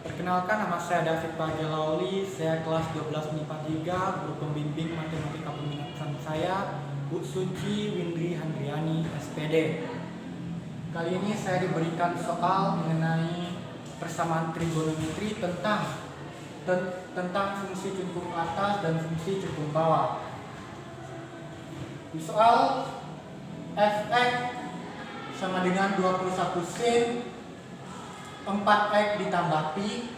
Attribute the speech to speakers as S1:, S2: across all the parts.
S1: Perkenalkan, nama saya David Pagelauli, saya kelas 12 MIPA 3, guru pembimbing matematika peminatan saya, Bu Suci Windri Handriani, SPD. Kali ini saya diberikan soal mengenai persamaan trigonometri tentang fungsi cungkung atas dan fungsi cungkung bawah. Di soal fx sama dengan 21 sin 4x ditambah pi,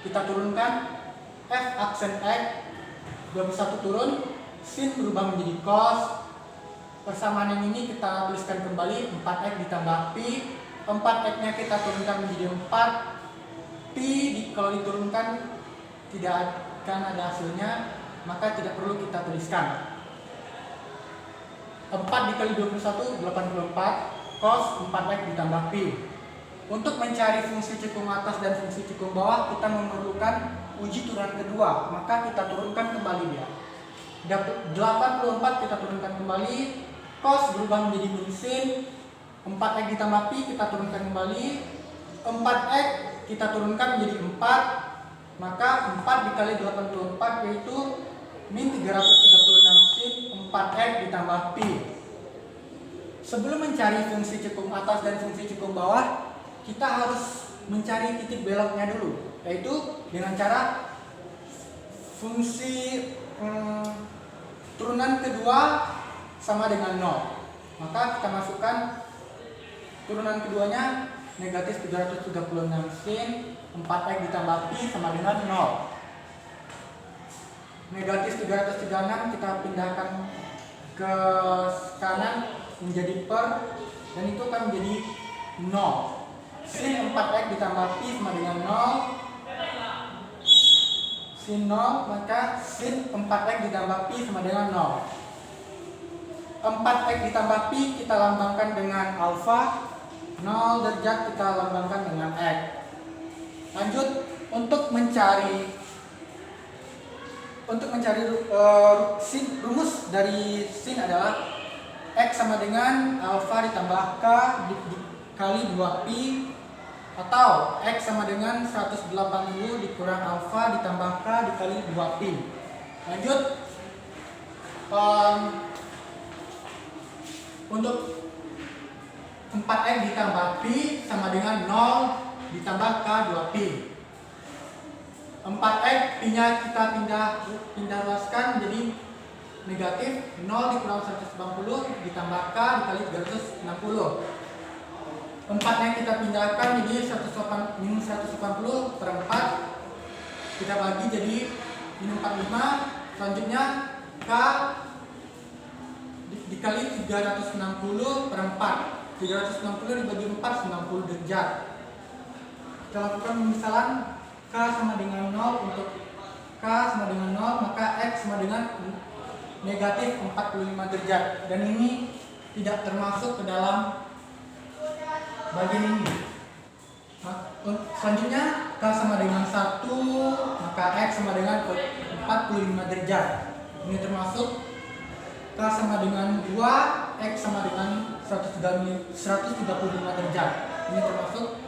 S1: kita turunkan f aksen x, 21 turun, sin berubah menjadi cos. Persamaan yang ini kita tuliskan kembali, 4x ditambah pi, 4x nya kita turunkan menjadi 4, pi kalau diturunkan tidak akan ada hasilnya, maka tidak perlu kita tuliskan. 4 dikali 21, 84, cos 4x ditambah pi. Untuk mencari fungsi cekung atas dan fungsi cekung bawah, kita memerlukan uji turunan kedua, maka kita turunkan kembali dia. 84 kita turunkan kembali, cos berubah menjadi min sin, 4x ditambah pi kita turunkan kembali, 4x kita turunkan menjadi 4, maka 4 dikali 84 yaitu min 336 sin 4x ditambah pi. Sebelum mencari fungsi cekung atas dan fungsi cekung bawah, kita harus mencari titik beloknya dulu, yaitu dengan cara fungsi turunan kedua sama dengan 0. Maka kita masukkan turunan keduanya, negatif 336 sin 4x ditambah pi sama dengan 0. Negatif 336 kita pindahkan ke kanan menjadi per, dan itu akan menjadi 0. Sin 4x ditambah pi sama dengan 0. Sin 0, maka sin 4x ditambah pi sama dengan 0. 4x ditambah pi kita lambangkan dengan alfa, 0 derajat kita lambangkan dengan x. Lanjut, untuk mencari rumus dari sin adalah x sama dengan alfa ditambah k dikali 2pi, atau x sama dengan 180 dikurang alfa ditambah k dikali 2pi. Lanjut, untuk 4x ditambah pi sama dengan 0 ditambah k 2pi. 4x pi-nya kita pindah luaskan menjadi negatif, 0 dikurang 180 ditambah k dikali 360. 4 yang kita pindahkan jadi minus 180 per 4, kita bagi jadi minus 45. Selanjutnya k dikali 360 per 4, 360 dibagi 4, 90 derajat. Kita lakukan pemisalan k sama dengan 0. Untuk k sama dengan 0, maka x sama dengan negatif 45 derajat, dan ini tidak termasuk ke dalam bagian ini. Selanjutnya k sama dengan 1, maka x sama dengan 45 derajat. Ini termasuk. K sama dengan 2, x sama dengan 135 derajat. Ini termasuk.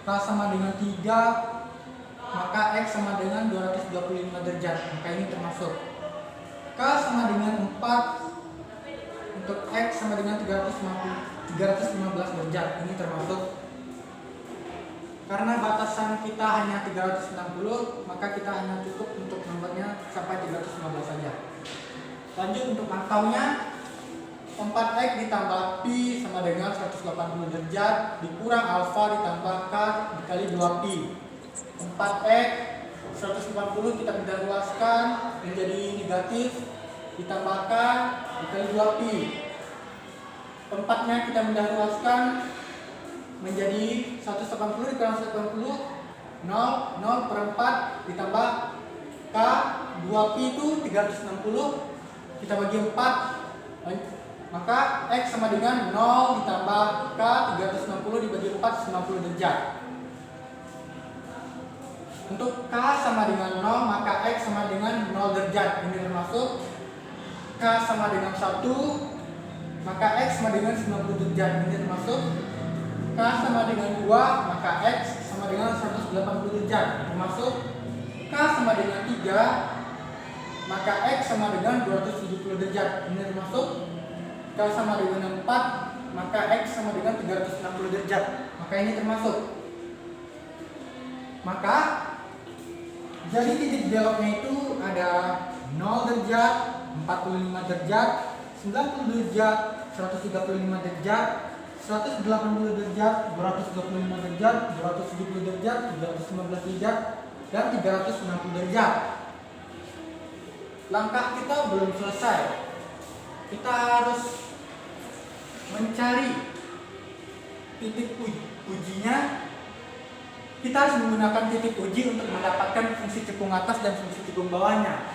S1: K sama dengan 3, maka x sama dengan 225 derajat. Maka ini termasuk. K sama dengan 4, untuk x sama dengan 315 derajat. Ini termasuk. Karena batasan kita hanya 360, maka kita hanya cukup untuk nomornya sampai 315 saja. Lanjut, untuk angkaunya, 4x ditambah pi sama dengan 180 derajat dikurang alfa ditambah k dikali 2pi. 4x 180 kita pindah luaskan menjadi negatif ditambah k dikali 2pi. 4-nya kita pindah luaskan menjadi 180 dikurang 180, 0 per 4 ditambah k 2pi itu 360, kita bagi 4, maka x sama dengan 0 ditambah k 360 dibagi 4, 90 derajat. Untuk k sama dengan 0, maka x sama dengan 0 derajat. Ini termasuk. K sama dengan 1, maka x sama dengan 90 derajat. Ini termasuk. K sama dengan 2, maka x sama sama dengan 180 derajat, termasuk K sama dengan 3, maka X sama dengan 270 derajat. Ini termasuk K sama dengan 4, maka X sama dengan 360 derajat. Maka ini termasuk. Maka jadi titik beloknya itu ada 0 derajat, 45 derajat, 90 derajat, 135 derajat, 180 derajat, 225 derajat, 270 derajat, 315 derajat, dan 360 derajat. Langkah kita belum selesai. Kita harus mencari titik ujinya. Kita harus menggunakan titik uji untuk mendapatkan fungsi cekung atas dan fungsi cekung bawahnya.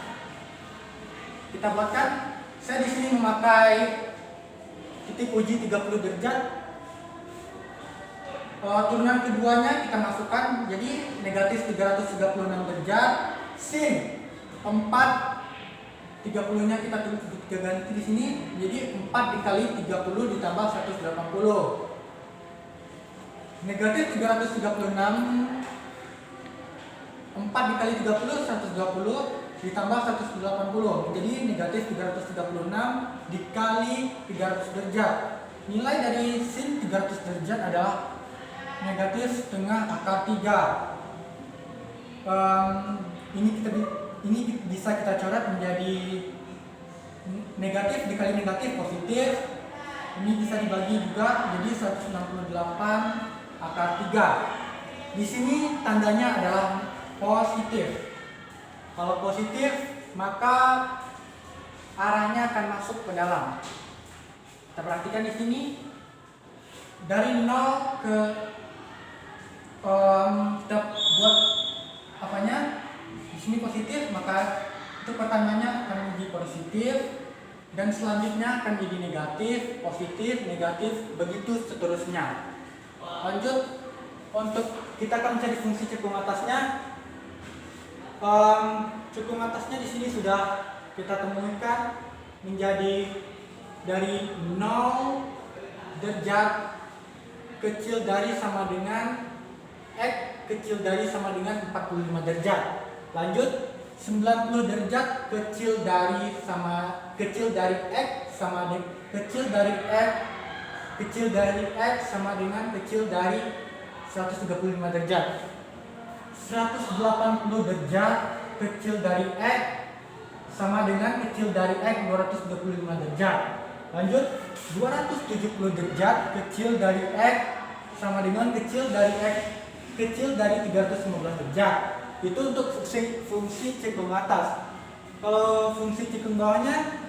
S1: Kita buatkan. Saya di sini memakai titik uji 30 derajat. Turunan keduanya kita masukkan, jadi negatif 336 derajat, sin 4, 30-nya kita ganti di sini, jadi 4 dikali 30 ditambah 180. Negatif 336, 4 dikali 30, 120 ditambah 180, jadi negatif 336 dikali 300 derajat. Nilai dari sin 300 derajat adalah negatif setengah akar 3. Ini bisa kita coret menjadi negatif dikali negatif positif. Ini bisa dibagi juga jadi 168 akar 3. Di sini tandanya adalah positif. Kalau positif, maka arahnya akan masuk ke dalam. Kita perhatikan di sini dari 0 ke kita buat apanya? Di sini positif, maka itu pertamanya akan menjadi positif dan selanjutnya akan menjadi negatif, positif, negatif, begitu seterusnya. Lanjut, untuk kita akan mencari fungsi cekung atasnya. Cekung atasnya di sini sudah kita temukan menjadi dari 0 derajat kecil dari sama dengan X kecil dari sama dengan 45 derajat. Lanjut, 90 derajat kecil dari X sama kecil dari X sama dengan kecil dari 135 derajat. 180 derajat kecil dari X sama dengan kecil dari X 225 derajat. Lanjut, 270 derajat kecil dari X sama dengan kecil dari X kecil dari 315 derajat. Itu untuk fungsi cekung atas. Kalau fungsi cekung bawahnya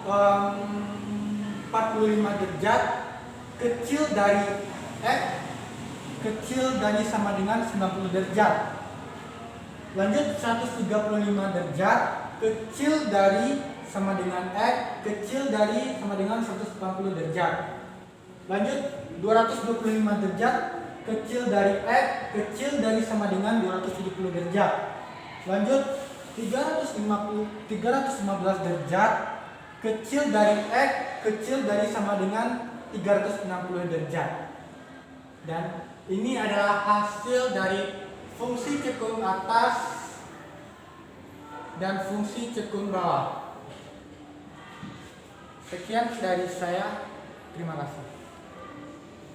S1: 45 derajat kecil dari X kecil dari sama dengan 90 derajat. Lanjut, 135 derajat kecil dari sama dengan X kecil dari sama dengan 140 derajat. Lanjut, 225 derajat kecil dari X kecil dari sama dengan 270 derajat. Lanjut, 315 derajat kecil dari X kecil dari sama dengan 360 derajat. Dan ini adalah hasil dari fungsi cekung atas dan fungsi cekung bawah. Sekian dari saya. Terima kasih.